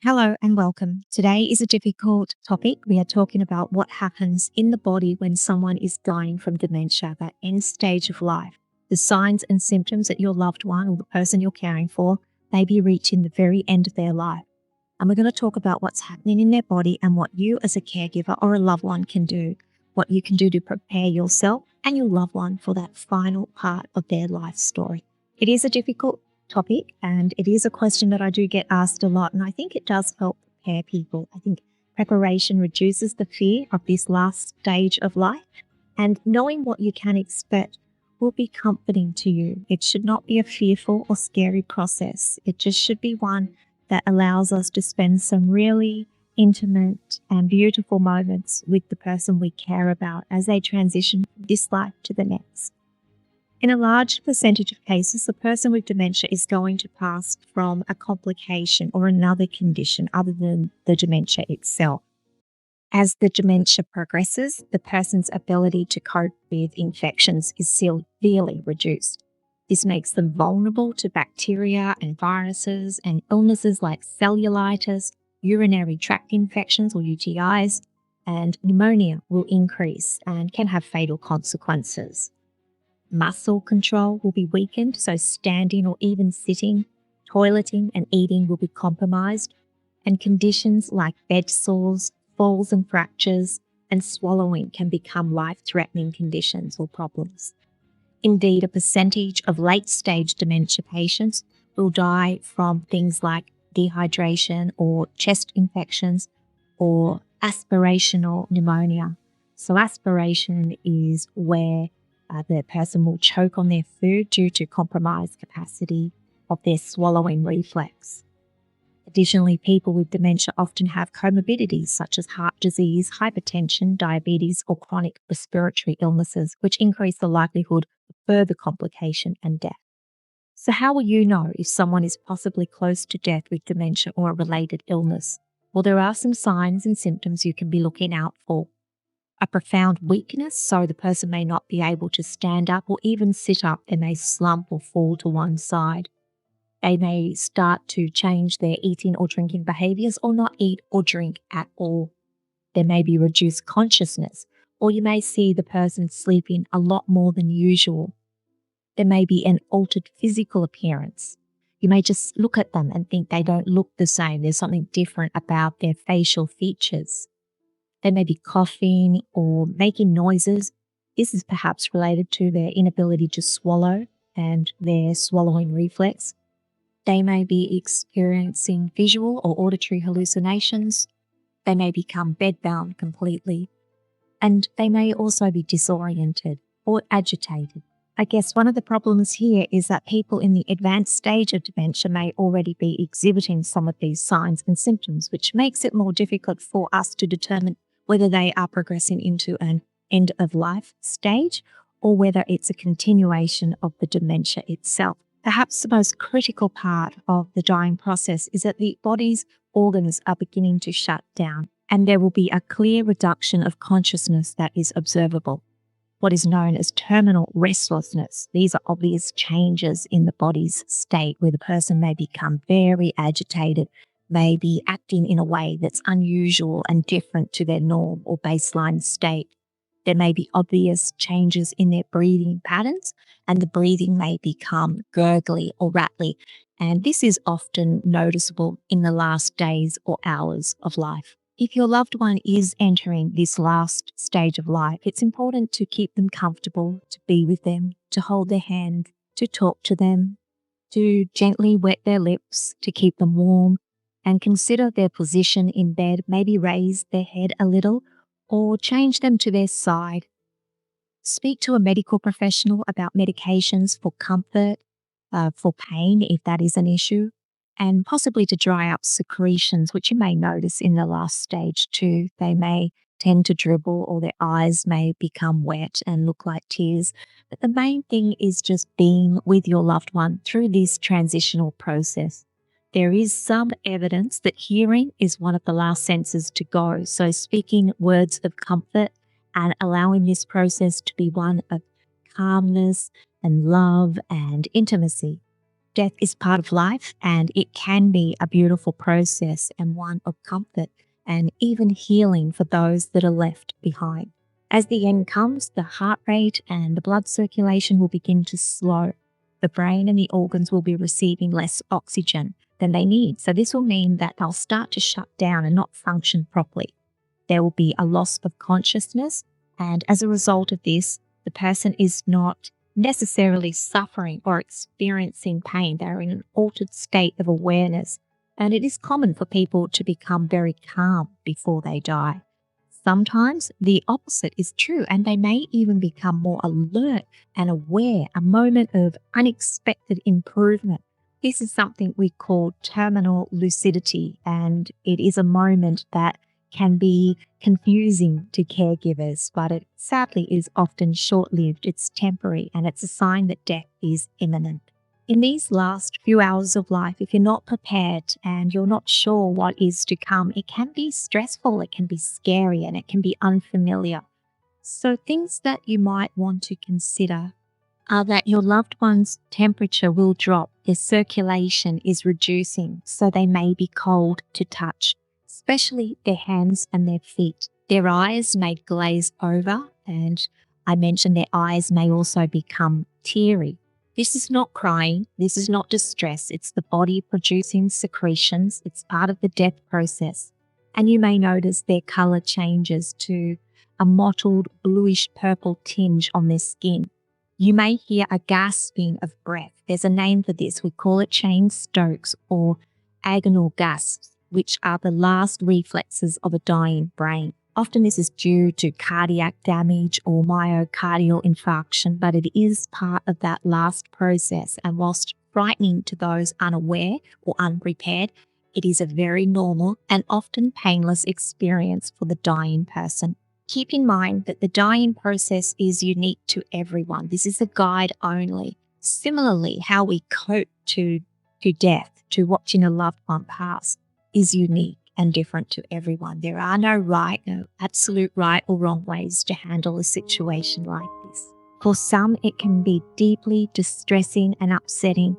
Hello and welcome. Today is a difficult topic. We are talking about what happens in the body when someone is dying from dementia, that end stage of life. The signs and symptoms that your loved one or the person you're caring for may be reaching the very end of their life. And we're going to talk about what's happening in their body and what you as a caregiver or a loved one can do, what you can do to prepare yourself and your loved one for that final part of their life story. It is a difficult topic, and it is a question that I do get asked a lot, and I think it does help prepare people. I think preparation reduces the fear of this last stage of life, and knowing what you can expect will be comforting to you. It should not be a fearful or scary process. It just should be one that allows us to spend some really intimate and beautiful moments with the person we care about as they transition from this life to the next. In a large percentage of cases, the person with dementia is going to pass from a complication or another condition other than the dementia itself. As the dementia progresses, the person's ability to cope with infections is severely reduced. This makes them vulnerable to bacteria and viruses, and illnesses like cellulitis, urinary tract infections or UTIs, and pneumonia will increase and can have fatal consequences. Muscle control will be weakened, so standing or even sitting, toileting and eating will be compromised, and conditions like bed sores, falls and fractures, and swallowing can become life-threatening conditions or problems. Indeed, a percentage of late-stage dementia patients will die from things like dehydration or chest infections or aspirational pneumonia. So aspiration is where the person will choke on their food due to compromised capacity of their swallowing reflex. Additionally, people with dementia often have comorbidities such as heart disease, hypertension, diabetes, or chronic respiratory illnesses, which increase the likelihood of further complication and death. So how will you know if someone is possibly close to death with dementia or a related illness? Well, there are some signs and symptoms you can be looking out for. A profound weakness, so the person may not be able to stand up or even sit up. They may slump or fall to one side. They may start to change their eating or drinking behaviours or not eat or drink at all. There may be reduced consciousness, or you may see the person sleeping a lot more than usual. There may be an altered physical appearance. You may just look at them and think they don't look the same. There's something different about their facial features. They may be coughing or making noises. This is perhaps related to their inability to swallow and their swallowing reflex. They may be experiencing visual or auditory hallucinations. They may become bedbound completely. And they may also be disoriented or agitated. I guess one of the problems here is that people in the advanced stage of dementia may already be exhibiting some of these signs and symptoms, which makes it more difficult for us to determine whether they are progressing into an end-of-life stage or whether it's a continuation of the dementia itself. Perhaps the most critical part of the dying process is that the body's organs are beginning to shut down, and there will be a clear reduction of consciousness that is observable. What is known as terminal restlessness. These are obvious changes in the body's state where the person may become very agitated, may be acting in a way that's unusual and different to their norm or baseline state. There may be obvious changes in their breathing patterns, and the breathing may become gurgly or rattly, and this is often noticeable in the last days or hours of life. If your loved one is entering this last stage of life, it's important to keep them comfortable, to be with them, to hold their hand, to talk to them, to gently wet their lips, to keep them warm, and consider their position in bed, maybe raise their head a little or change them to their side. Speak to a medical professional about medications for comfort, for pain if that is an issue, and possibly to dry up secretions, which you may notice in the last stage too. They may tend to dribble or their eyes may become wet and look like tears. But the main thing is just being with your loved one through this transitional process. There is some evidence that hearing is one of the last senses to go. So speaking words of comfort and allowing this process to be one of calmness and love and intimacy. Death is part of life, and it can be a beautiful process and one of comfort and even healing for those that are left behind. As the end comes, the heart rate and the blood circulation will begin to slow. The brain and the organs will be receiving less oxygen than they need. So this will mean that they'll start to shut down and not function properly. There will be a loss of consciousness, and as a result of this, the person is not necessarily suffering or experiencing pain. They're in an altered state of awareness, and it is common for people to become very calm before they die. Sometimes the opposite is true, and they may even become more alert and aware, a moment of unexpected improvement. This is something we call terminal lucidity, and it is a moment that can be confusing to caregivers, but it sadly is often short-lived, it's temporary, and it's a sign that death is imminent. In these last few hours of life, if you're not prepared and you're not sure what is to come, it can be stressful, it can be scary, and it can be unfamiliar. So things that you might want to consider are that your loved one's temperature will drop, their circulation is reducing, so they may be cold to touch, especially their hands and their feet. Their eyes may glaze over, and I mentioned their eyes may also become teary. This is not crying, this is not distress, it's the body producing secretions, it's part of the death process. And you may notice their colour changes to a mottled bluish purple tinge on their skin. You may hear a gasping of breath. There's a name for this. We call it Cheyne-Stokes or agonal gasps, which are the last reflexes of a dying brain. Often this is due to cardiac damage or myocardial infarction, but it is part of that last process. And whilst frightening to those unaware or unprepared, it is a very normal and often painless experience for the dying person. Keep in mind that the dying process is unique to everyone. This is a guide only. Similarly, how we cope to death, to watching a loved one pass, is unique and different to everyone. There are no absolute right or wrong ways to handle a situation like this. For some, it can be deeply distressing and upsetting.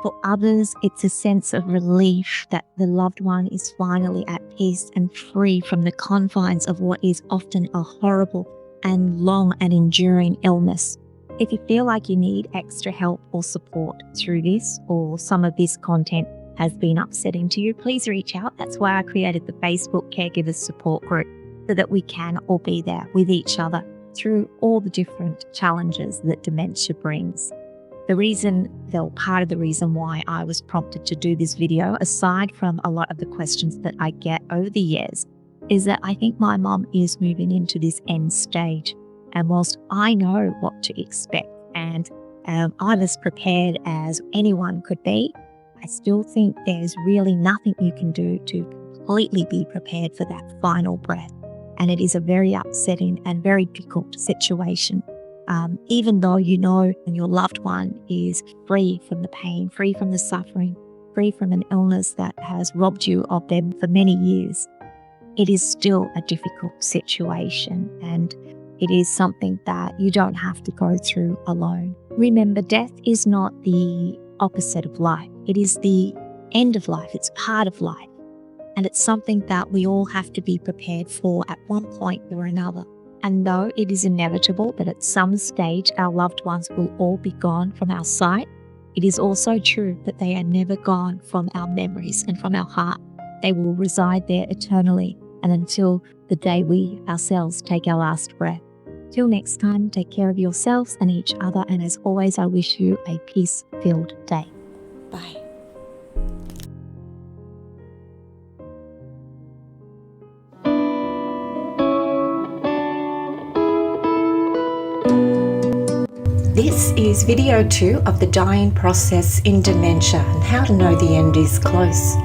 For others, it's a sense of relief that the loved one is finally at peace and free from the confines of what is often a horrible and long and enduring illness. If you feel like you need extra help or support through this, or some of this content has been upsetting to you, please reach out. That's why I created the Facebook Caregivers Support Group, so that we can all be there with each other through all the different challenges that dementia brings. Part of the reason why I was prompted to do this video, aside from a lot of the questions that I get over the years, is that I think my mum is moving into this end stage. And whilst I know what to expect and I'm as prepared as anyone could be, I still think there's really nothing you can do to completely be prepared for that final breath. And it is a very upsetting and very difficult situation. Even though you know and your loved one is free from the pain, free from the suffering, free from an illness that has robbed you of them for many years, it is still a difficult situation, and it is something that you don't have to go through alone. Remember, death is not the opposite of life. It is the end of life. It's part of life. And it's something that we all have to be prepared for at one point or another. And though it is inevitable that at some stage our loved ones will all be gone from our sight, it is also true that they are never gone from our memories and from our heart. They will reside there eternally and until the day we ourselves take our last breath. Till next time, take care of yourselves and each other. And as always, I wish you a peace-filled day. Bye. This is video 2 of the dying process in dementia and how to know the end is close.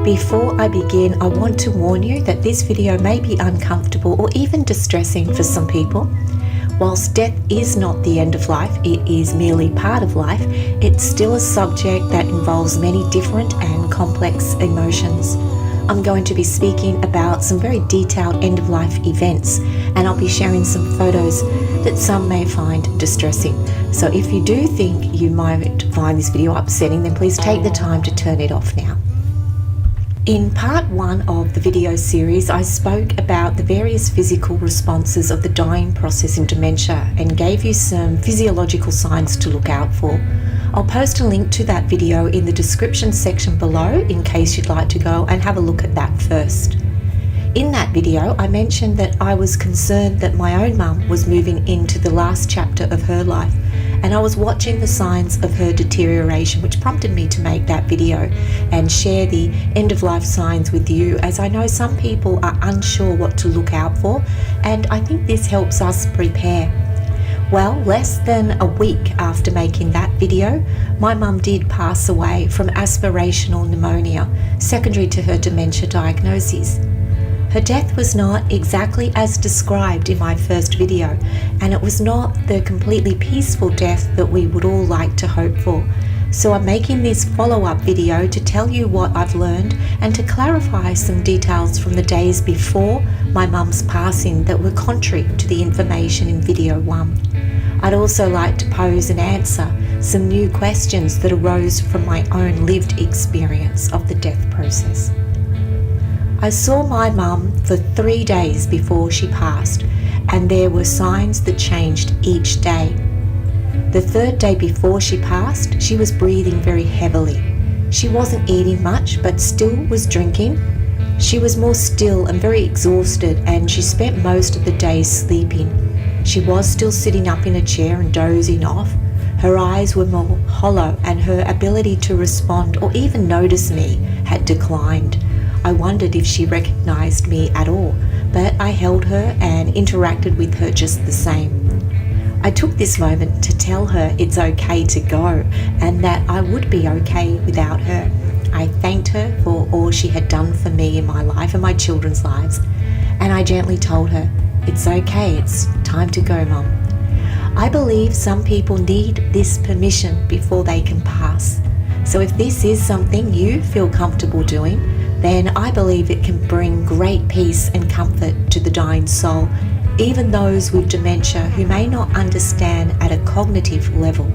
Before I begin, I want to warn you that this video may be uncomfortable or even distressing for some people. Whilst death is not the end of life, it is merely part of life, it's still a subject that involves many different and complex emotions. I'm going to be speaking about some very detailed end-of-life events, and I'll be sharing some photos that some may find distressing. So if you do think you might find this video upsetting, then please take the time to turn it off now. In part 1 of the video series, I spoke about the various physical responses of the dying process in dementia and gave you some physiological signs to look out for. I'll post a link to that video in the description section below in case you'd like to go and have a look at that first. In that video, I mentioned that I was concerned that my own mum was moving into the last chapter of her life, and I was watching the signs of her deterioration, which prompted me to make that video and share the end-of-life signs with you, as I know some people are unsure what to look out for, and I think this helps us prepare. Well, less than a week after making that video, my mum did pass away from aspirational pneumonia, secondary to her dementia diagnosis. Her death was not exactly as described in my first video, and it was not the completely peaceful death that we would all like to hope for. So I'm making this follow-up video to tell you what I've learned and to clarify some details from the days before my mum's passing that were contrary to the information in video 1. I'd also like to pose and answer some new questions that arose from my own lived experience of the death process. I saw my mum for 3 days before she passed, and there were signs that changed each day. The 3rd day before she passed, she was breathing very heavily. She wasn't eating much, but still was drinking. She was more still and very exhausted, and she spent most of the day sleeping. She was still sitting up in a chair and dozing off. Her eyes were more hollow, and her ability to respond or even notice me had declined. I wondered if she recognised me at all, but I held her and interacted with her just the same. I took this moment to tell her it's okay to go and that I would be okay without her. I thanked her for all she had done for me in my life and my children's lives, and I gently told her, "It's okay, it's time to go, Mum." I believe some people need this permission before they can pass. So if this is something you feel comfortable doing, then I believe it can bring great peace and comfort to the dying soul, even those with dementia who may not understand at a cognitive level.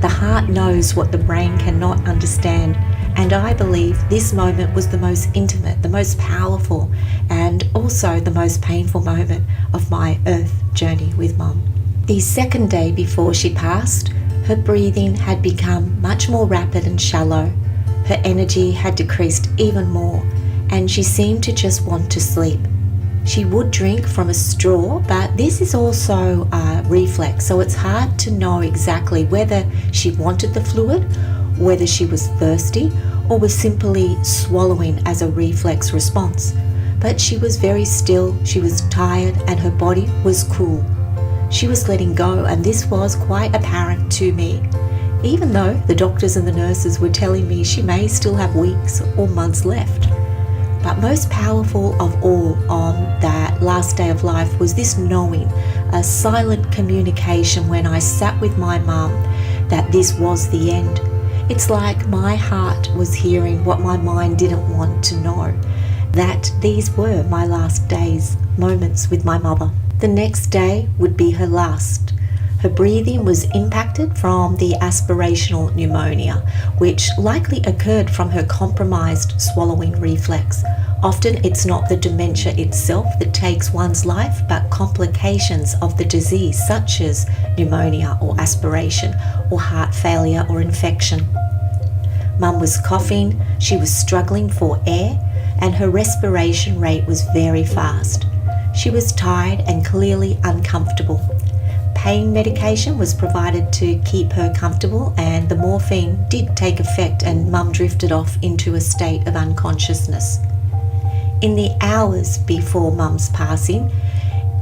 The heart knows what the brain cannot understand, and I believe this moment was the most intimate, the most powerful, and also the most painful moment of my earth journey with Mum. The 2nd day before she passed, her breathing had become much more rapid and shallow. Her energy had decreased even more, and she seemed to just want to sleep. She would drink from a straw, but this is also a reflex, so it's hard to know exactly whether she wanted the fluid, whether she was thirsty, or was simply swallowing as a reflex response. But she was very still, she was tired, and her body was cool. She was letting go, and this was quite apparent to me, even though the doctors and the nurses were telling me she may still have weeks or months left. But most powerful of all on that last day of life was this knowing, a silent communication when I sat with my mum, that this was the end. It's like my heart was hearing what my mind didn't want to know, that these were my last days, moments with my mother. The next day would be her last. Her breathing was impacted from the aspirational pneumonia, which likely occurred from her compromised swallowing reflex. Often it's not the dementia itself that takes one's life, but complications of the disease such as pneumonia or aspiration or heart failure or infection. Mum was coughing, she was struggling for air, and her respiration rate was very fast. She was tired and clearly uncomfortable. Pain medication was provided to keep her comfortable, and the morphine did take effect and Mum drifted off into a state of unconsciousness. In the hours before Mum's passing,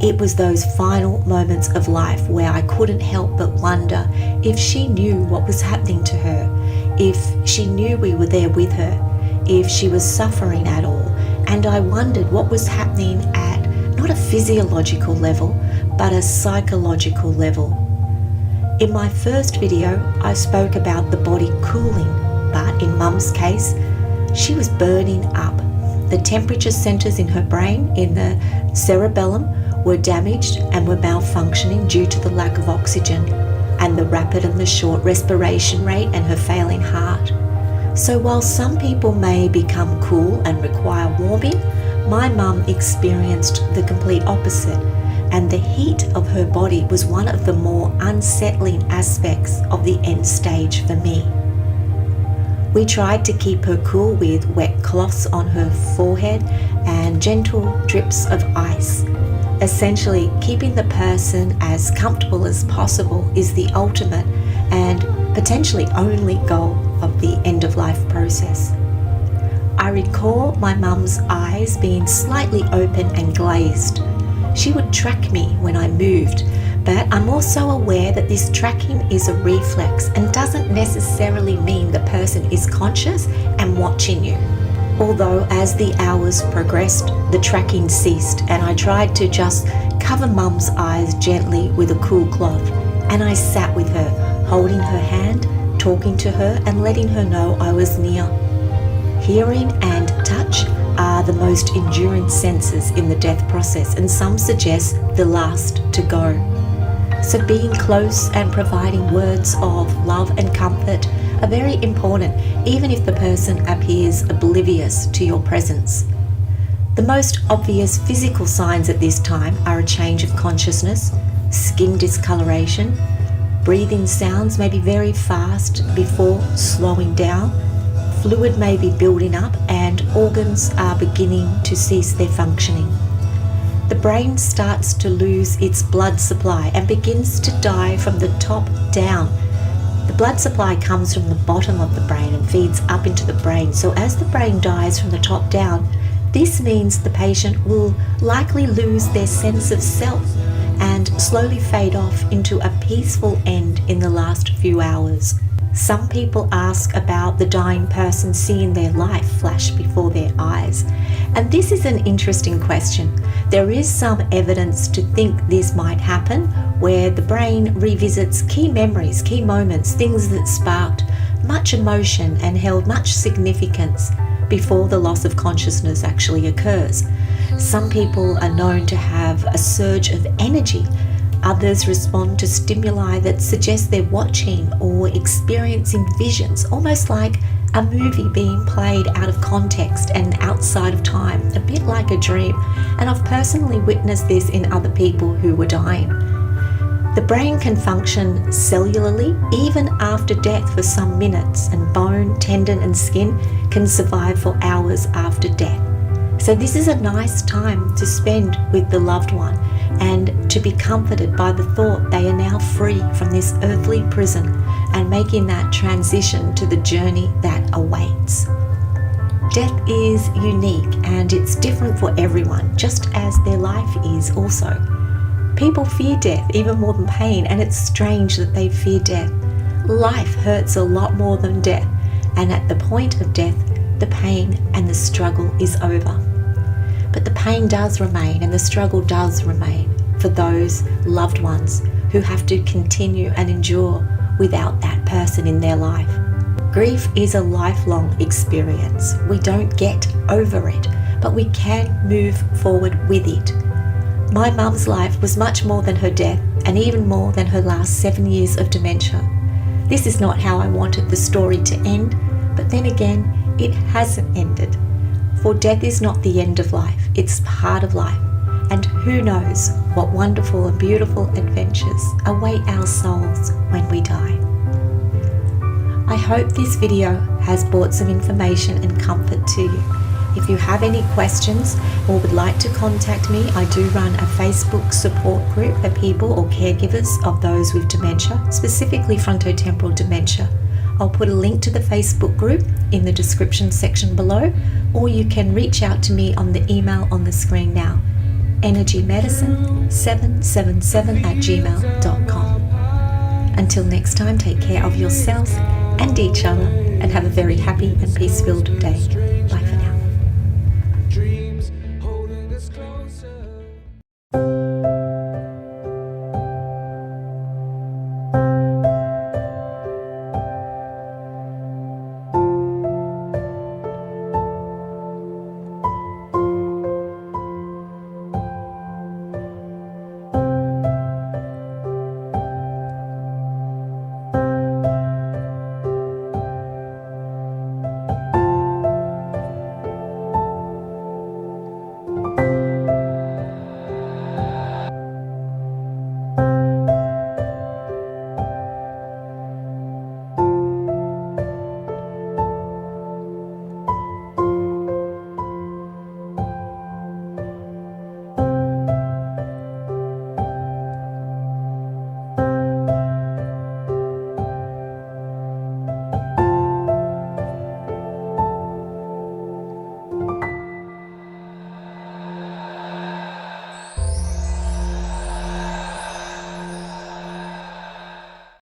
it was those final moments of life where I couldn't help but wonder if she knew what was happening to her, if she knew we were there with her, if she was suffering at all. And I wondered what was happening at not a physiological level, but a psychological level. In my first video, I spoke about the body cooling, but in Mum's case, she was burning up. The temperature centres in her brain, in the cerebellum, were damaged and were malfunctioning due to the lack of oxygen. and the rapid and the short respiration rate and her failing heart. So while some people may become cool and require warming, my mum experienced the complete opposite, and the heat of her body was one of the more unsettling aspects of the end stage for me. We tried to keep her cool with wet cloths on her forehead and gentle drips of ice. Essentially, keeping the person as comfortable as possible is the ultimate and potentially only goal of the end-of-life process. I recall my mum's eyes being slightly open and glazed. She would track me when I moved, but I'm also aware that this tracking is a reflex and doesn't necessarily mean the person is conscious and watching you. Although as the hours progressed, the tracking ceased and I tried to just cover mum's eyes gently with a cool cloth, and I sat with her, holding her hand, talking to her and letting her know I was near. Hearing and touch are the most enduring senses in the death process, and some suggest the last to go. So being close and providing words of love and comfort are very important, even if the person appears oblivious to your presence. The most obvious physical signs at this time are a change of consciousness, skin discoloration, breathing sounds may be very fast before slowing down, fluid may be building up, and organs are beginning to cease their functioning. The brain starts to lose its blood supply and begins to die from the top down. The blood supply comes from the bottom of the brain and feeds up into the brain. So as the brain dies from the top down, this means the patient will likely lose their sense of self and slowly fade off into a peaceful end in the last few hours. Some people ask about the dying person seeing their life flash before their eyes, and this is an interesting question. There is some evidence to think this might happen, where the brain revisits key memories, key moments, things that sparked much emotion and held much significance before the loss of consciousness actually occurs. Some people are known to have a surge of energy. Others respond to stimuli that suggest they're watching or experiencing visions, almost like a movie being played out of context and outside of time, a bit like a dream. And I've personally witnessed this in other people who were dying. The brain can function cellularly even after death for some minutes, and bone, tendon and skin can survive for hours after death. So this is a nice time to spend with the loved one and to be comforted by the thought they are now free from this earthly prison and making that transition to the journey that awaits. Death is unique and it's different for everyone, just as their life is also. People fear death even more than pain, and it's strange that they fear death. Life hurts a lot more than death, and at the point of death, the pain and the struggle is over. But the pain does remain and the struggle does remain for those loved ones who have to continue and endure without that person in their life. Grief is a lifelong experience. We don't get over it, but we can move forward with it. My mum's life was much more than her death, and even more than her last 7 years of dementia. This is not how I wanted the story to end, but then again, it hasn't ended. For death is not the end of life, it's part of life. And who knows what wonderful and beautiful adventures await our souls when we die. I hope this video has brought some information and comfort to you. If you have any questions or would like to contact me, I do run a Facebook support group for people or caregivers of those with dementia, specifically frontotemporal dementia. I'll put a link to the Facebook group in the description section below, or you can reach out to me on the email on the screen now, energymedicine777@gmail.com. Until next time, take care of yourselves and each other and have a very happy and peace-filled day.